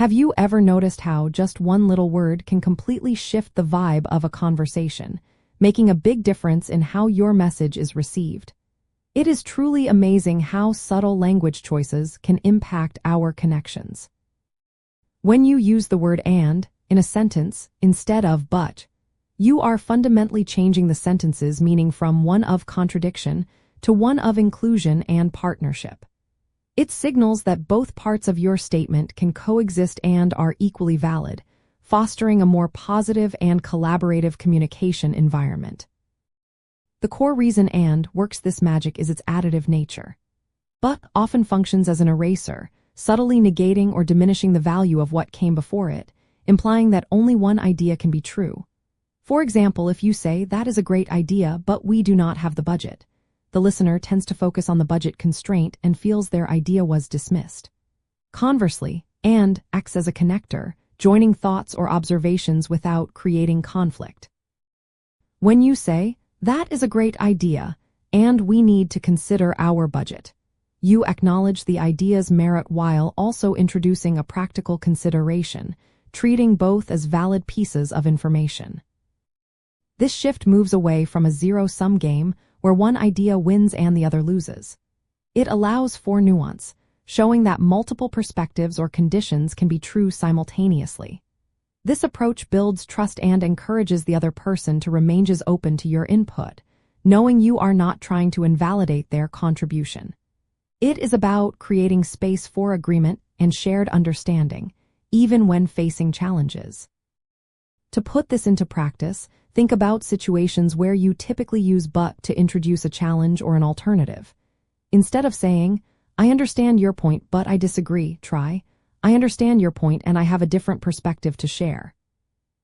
Have you ever noticed how just one little word can completely shift the vibe of a conversation, making a big difference in how your message is received? It is truly amazing how subtle language choices can impact our connections. When you use the word and in a sentence instead of but, you are fundamentally changing the sentence's meaning from one of contradiction to one of inclusion and partnership. It signals that both parts of your statement can coexist and are equally valid, fostering a more positive and collaborative communication environment. The core reason and works this magic is its additive nature. But often functions as an eraser, subtly negating or diminishing the value of what came before it, implying that only one idea can be true. For example, if you say, "That is a great idea, but we do not have the budget," the listener tends to focus on the budget constraint and feels their idea was dismissed. Conversely, and acts as a connector, joining thoughts or observations without creating conflict. When you say, "That is a great idea, and we need to consider our budget," you acknowledge the idea's merit while also introducing a practical consideration, treating both as valid pieces of information. This shift moves away from a zero-sum game where one idea wins and the other loses. It allows for nuance, showing that multiple perspectives or conditions can be true simultaneously. This approach builds trust and encourages the other person to remain as open to your input, knowing you are not trying to invalidate their contribution. It is about creating space for agreement and shared understanding, even when facing challenges. To put this into practice, think about situations where you typically use but to introduce a challenge or an alternative. Instead of saying, "I understand your point, but I disagree," try, "I understand your point and I have a different perspective to share."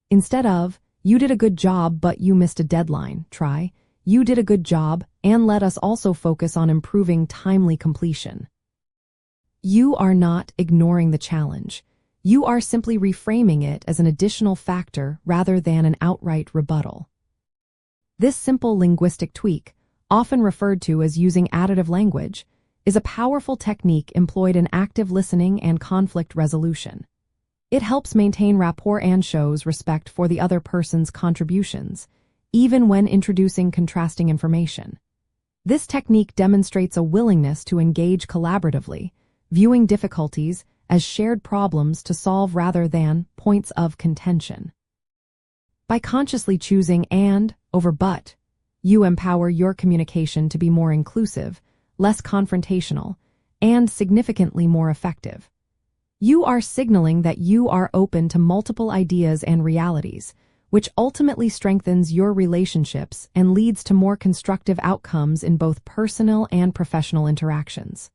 Instead of, "You did a good job, but you missed a deadline," try, "You did a good job, and let us also focus on improving timely completion." You are not ignoring the challenge. You are simply reframing it as an additional factor rather than an outright rebuttal. This simple linguistic tweak, often referred to as using additive language, is a powerful technique employed in active listening and conflict resolution. It helps maintain rapport and shows respect for the other person's contributions, even when introducing contrasting information. This technique demonstrates a willingness to engage collaboratively, viewing difficulties as shared problems to solve rather than points of contention. By consciously choosing and over but, you empower your communication to be more inclusive, less confrontational, and significantly more effective. You are signaling that you are open to multiple ideas and realities, which ultimately strengthens your relationships and leads to more constructive outcomes in both personal and professional interactions.